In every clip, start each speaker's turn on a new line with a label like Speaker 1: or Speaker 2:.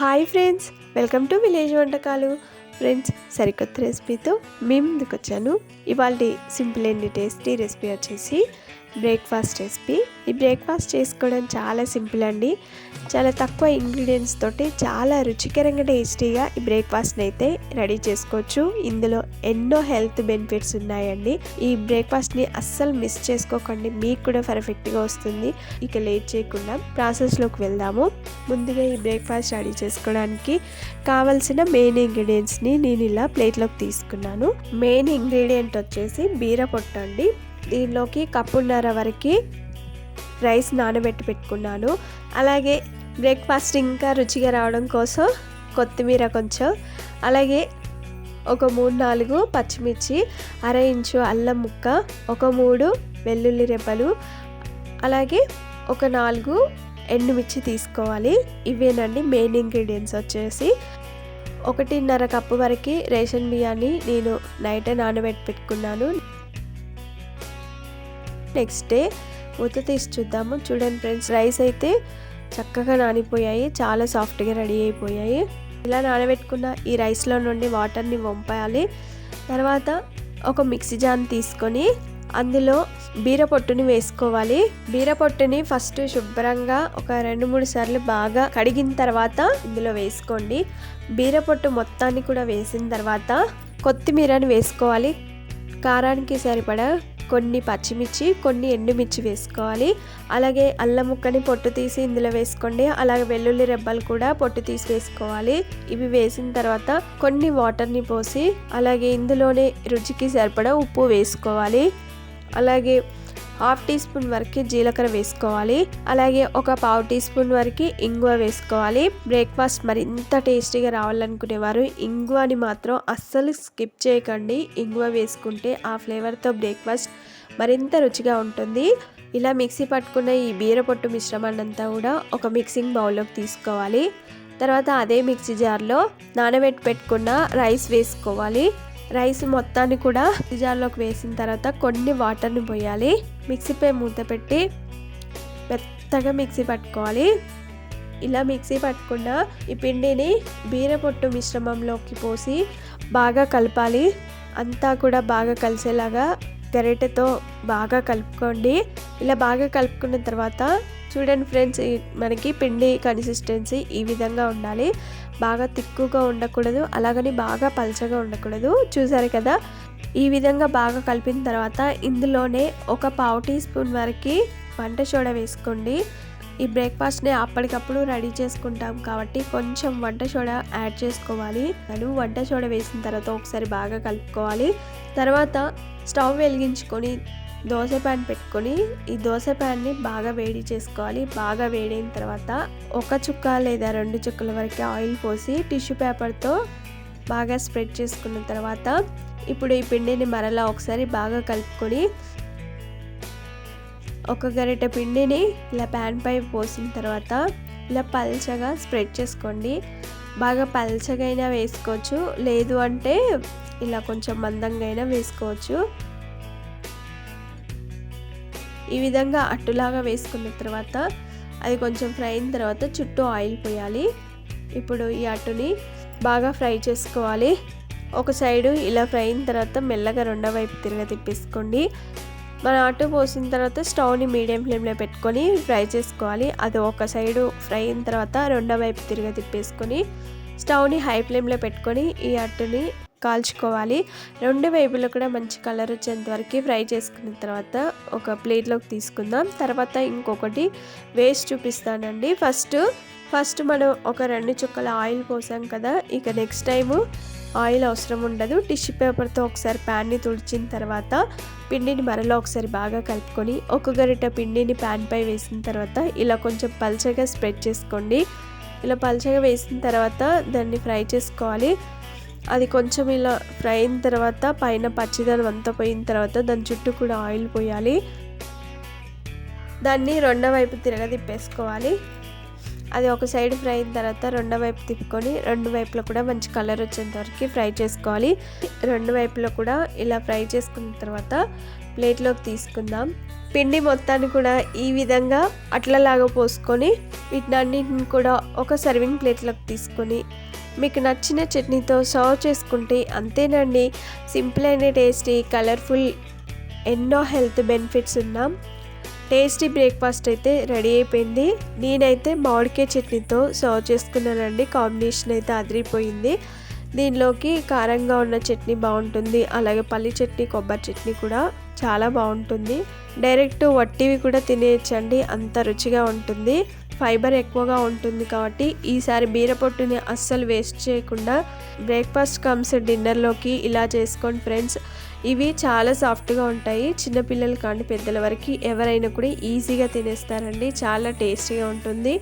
Speaker 1: Hi friends, welcome to village వంటకాలు. Friends, సరికొత్త రెసిపీతో మీ ముందుకు వచ్చాను. ఇవాళ సింపుల్ అండ్ టేస్టీ రెసిపీ వచ్చేసి బ్రేక్ఫాస్ట్ రెసిపీ. ఈ బ్రేక్ఫాస్ట్ చేసుకోవడం చాలా సింపుల్ అండి. చాలా తక్కువ ఇంగ్రీడియంట్స్ తోటి చాలా రుచికరంగా టేస్టీగా ఈ బ్రేక్ఫాస్ట్ని అయితే రెడీ చేసుకోవచ్చు. ఇందులో ఎన్నో హెల్త్ బెనిఫిట్స్ ఉన్నాయండి. ఈ బ్రేక్ఫాస్ట్ని అస్సలు మిస్ చేసుకోకండి, మీకు కూడా పర్ఫెక్ట్గా వస్తుంది. ఇక లేట్ చేయకుండా ప్రాసెస్లోకి వెళ్దాము. ముందుగా ఈ బ్రేక్ఫాస్ట్ రెడీ చేసుకోవడానికి కావలసిన మెయిన్ ఇంగ్రీడియంట్స్ని నేను ఇలా ప్లేట్లోకి తీసుకున్నాను. మెయిన్ ఇంగ్రీడియంట్ వచ్చేసి బీరపొట్టు అండి. దీనిలోకి కప్పున్నర వరకు రైస్ నానబెట్టి పెట్టుకున్నాను. అలాగే బ్రేక్ఫాస్ట్ ఇంకా రుచిగా రావడం కోసం కొత్తిమీర కొంచెం, అలాగే ఒక 3-4 పచ్చిమిర్చి, అర ఇంచు అల్లం ముక్క, ఒక 3 వెల్లుల్లి రెబ్బలు, అలాగే ఒక 4 ఎండుమిర్చి తీసుకోవాలి. ఇవేనండి మెయిన్ ఇంగ్రీడియంట్స్. వచ్చేసి 1.5 కప్పు వరకు రేషన్ బియ్యాన్ని నేను నైట్ నానబెట్టి పెట్టుకున్నాను. నెక్స్ట్ డే మూత తీసి చూద్దాము. చూడండి ఫ్రెండ్స్, రైస్ అయితే చక్కగా నానిపోయాయి, చాలా సాఫ్ట్గా రెడీ అయిపోయాయి. ఇలా నానబెట్టుకున్న ఈ రైస్లో నుండి వాటర్ని వంపాలి. తర్వాత ఒక మిక్సీ జార్ తీసుకొని అందులో బీరపొట్టుని వేసుకోవాలి. బీరపొట్టుని ఫస్ట్ శుభ్రంగా ఒక 2-3 సార్లు బాగా కడిగిన తర్వాత ఇందులో వేసుకోండి. బీరపొట్టు మొత్తాన్ని కూడా వేసిన తర్వాత కొత్తిమీరని వేసుకోవాలి. కారానికి సరిపడా కొన్ని పచ్చిమిర్చి, కొన్ని ఎండుమిర్చి వేసుకోవాలి. అలాగే అల్లం ముక్కని పొట్టు తీసి ఇందులో వేసుకోండి. అలాగే వెల్లుల్లి రెబ్బలు కూడా పొట్టు తీసి వేసుకోవాలి. ఇవి వేసిన తర్వాత కొన్ని వాటర్ని పోసి అలాగే ఇందులోనే రుచికి సరిపడా ఉప్పు వేసుకోవాలి. అలాగే 1/2 టీ స్పూన్ వరకు జీలకర్ర వేసుకోవాలి. అలాగే ఒక 1/2 టీ స్పూన్ వరకు ఇంగువ వేసుకోవాలి. బ్రేక్ఫాస్ట్ మరింత టేస్టీగా రావాలనుకునేవారు ఇంగువని మాత్రం అస్సలు స్కిప్ చేయకండి. ఇంగువ వేసుకుంటే ఆ ఫ్లేవర్తో బ్రేక్ఫాస్ట్ మరింత రుచిగా ఉంటుంది. ఇలా మిక్సీ పట్టుకున్న ఈ బీరపొట్టు మిశ్రమాన్ని అంతా కూడా ఒక మిక్సింగ్ బౌల్లోకి తీసుకోవాలి. తర్వాత అదే మిక్సీ జార్లో నానబెట్టి పెట్టుకున్న రైస్ వేసుకోవాలి. రైస్ మొత్తాన్ని కూడా జార్లోకి వేసిన తర్వాత కొన్ని వాటర్ని పోయాలి. మిక్సీపై మూత పెట్టి మెత్తగా మిక్సీ పట్టుకోవాలి. ఇలా మిక్సీ పట్టుకున్న ఈ పిండిని బీరపొట్టు మిశ్రమంలోకి పోసి బాగా కలపాలి. అంతా కూడా బాగా కలిసేలాగా గరిటెతో బాగా కలుపుకోండి. ఇలా బాగా కలుపుకున్న తర్వాత చూడండి ఫ్రెండ్స్, మనకి పిండి కన్సిస్టెన్సీ ఈ విధంగా ఉండాలి. బాగా తిక్కుగా ఉండకూడదు, అలాగని బాగా పల్చగా ఉండకూడదు. చూసారు కదా, ఈ విధంగా బాగా కలిపిన తర్వాత ఇందులోనే ఒక 1/2 టీ స్పూన్ వరకు వంట సోడా వేసుకోండి. ఈ బ్రేక్ఫాస్ట్ని అప్పటికప్పుడు రెడీ చేసుకుంటాం కాబట్టి కొంచెం వంట సోడా యాడ్ చేసుకోవాలి. వంట సోడా వేసిన తర్వాత ఒకసారి బాగా కలుపుకోవాలి. తర్వాత స్టవ్ వెలిగించుకొని దోశ ప్యాన్ పెట్టుకొని ఈ దోశ ప్యాన్ని బాగా వేడి చేసుకోవాలి. బాగా వేడైన తర్వాత 1 చుక్క లేదా 2 చుక్కల వరకు ఆయిల్ పోసి టిష్యూ పేపర్తో బాగా స్ప్రెడ్ చేసుకున్న తర్వాత ఇప్పుడు ఈ పిండిని మరలా ఒకసారి బాగా కలుపుకొని ఒక గరిటె పిండిని ఇలా ప్యాన్ పై పోసిన తర్వాత ఇలా పల్చగా స్ప్రెడ్ చేసుకోండి. బాగా పల్చగా అయినా వేసుకోవచ్చు, లేదు అంటే ఇలా కొంచెం మందంగా అయినా వేసుకోవచ్చు. ఈ విధంగా అట్టులాగా వేసుకున్న తర్వాత అది కొంచెం ఫ్రై అయిన తర్వాత చుట్టూ ఆయిల్ పోయాలి. ఇప్పుడు ఈ అట్టుని బాగా ఫ్రై చేసుకోవాలి. ఒక సైడు ఇలా ఫ్రై అయిన తర్వాత మెల్లగా రెండో వైపు తిప్పేసుకోండి. మన అట్టు పోసిన తర్వాత స్టవ్ని మీడియం ఫ్లేమ్లో పెట్టుకొని ఫ్రై చేసుకోవాలి. అది ఒక సైడు ఫ్రై అయిన తర్వాత రెండో వైపు తిప్పేసుకొని స్టవ్ని హై ఫ్లేమ్లో పెట్టుకొని ఈ అట్టుని కాల్చుకోవాలి. 2 వైపులో కూడా మంచి కలర్ వచ్చేంత వరకు ఫ్రై చేసుకున్న తర్వాత ఒక ప్లేట్లోకి తీసుకుందాం. తర్వాత ఇంకొకటి వేస్ట్ చూపిస్తానండి. ఫస్ట్ మనం ఒక 2 చుక్కల ఆయిల్ పోసాం కదా, ఇక నెక్స్ట్ టైము ఆయిల్ అవసరం ఉండదు. టిష్యూ పేపర్తో ఒకసారి ప్యాన్ని తుడిచిన తర్వాత పిండిని మరలా ఒకసారి బాగా కలుపుకొని ఒక గరిట పిండిని ప్యాన్ పై వేసిన తర్వాత ఇలా కొంచెం పల్చగా స్ప్రెడ్ చేసుకోండి. ఇలా పల్చగా వేసిన తర్వాత దాన్ని ఫ్రై చేసుకోవాలి. అది కొంచెం ఇలా ఫ్రై అయిన తర్వాత పైన పచ్చిదనం అంతా పోయిన తర్వాత దాని చుట్టూ కూడా ఆయిల్ పోయాలి. దాన్ని రెండో వైపు తిప్పేసుకోవాలి. అది ఒక సైడ్ ఫ్రై అయిన తర్వాత రెండో వైపు తిప్పుకొని రెండు వైపులో కూడా మంచి కలర్ వచ్చేంత వరకు ఫ్రై చేసుకోవాలి. రెండు వైపులో కూడా ఇలా ఫ్రై చేసుకున్న తర్వాత ప్లేట్లోకి తీసుకుందాం. పిండి మొత్తాన్ని కూడా ఈ విధంగా అట్లలాగా పోసుకొని వీటినన్నిటిని కూడా ఒక సర్వింగ్ ప్లేట్లోకి తీసుకొని మీకు నచ్చిన చట్నీతో సర్వ్ చేసుకుంటే అంతేనండి. సింపుల్ అండ్ టేస్టీ, కలర్ఫుల్, ఎన్నో హెల్త్ బెనిఫిట్స్ ఉన్న టేస్టీ బ్రేక్ఫాస్ట్ అయితే రెడీ అయిపోయింది. నేనైతే మామిడికాయ చట్నీతో సర్వ్ చేసుకున్నానండి. కాంబినేషన్ అయితే అదిరిపోయింది. దీనిలోకి కారంగా ఉన్న చట్నీ బాగుంటుంది, అలాగే పల్లి చట్నీ, కొబ్బరి చట్నీ కూడా చాలా బాగుంటుంది. డైరెక్ట్ వట్టివి కూడా తినేయచ్చండి, అంత రుచిగా ఉంటుంది. ఫైబర్ ఎక్కువగా ఉంటుంది కాబట్టి ఈసారి బీరపొట్టుని అస్సలు వేస్ట్ చేయకుండా బ్రేక్ఫాస్ట్ కమ్స్ డిన్నర్లోకి ఇలా చేసుకోండి ఫ్రెండ్స్. ఇవి చాలా సాఫ్ట్గా ఉంటాయి. చిన్నపిల్లలు కానీ పెద్దల వరకు ఎవరైనా కూడా ఈజీగా తినేస్తారండి. చాలా టేస్టీగా ఉంటుంది.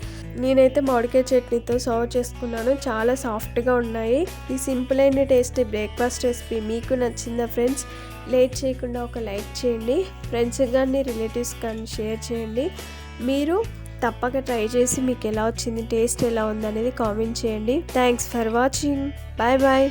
Speaker 1: నేనైతే మామిడికాయ చట్నీతో సర్వ్ చేసుకున్నాను. చాలా సాఫ్ట్గా ఉన్నాయి. ఈ simple and tasty breakfast recipe మీకు నచ్చిందా ఫ్రెండ్స్? లేట్ చేయకుండా ఒక లైక్ చేయండి. ఫ్రెండ్స్ కానీ రిలేటివ్స్ కానీ షేర్ చేయండి. మీరు తప్పక ట్రై చేసి మీకు ఎలా వచ్చింది, టేస్ట్ ఎలా ఉందనేది కామెంట్ చేయండి. Thanks for watching. Bye bye.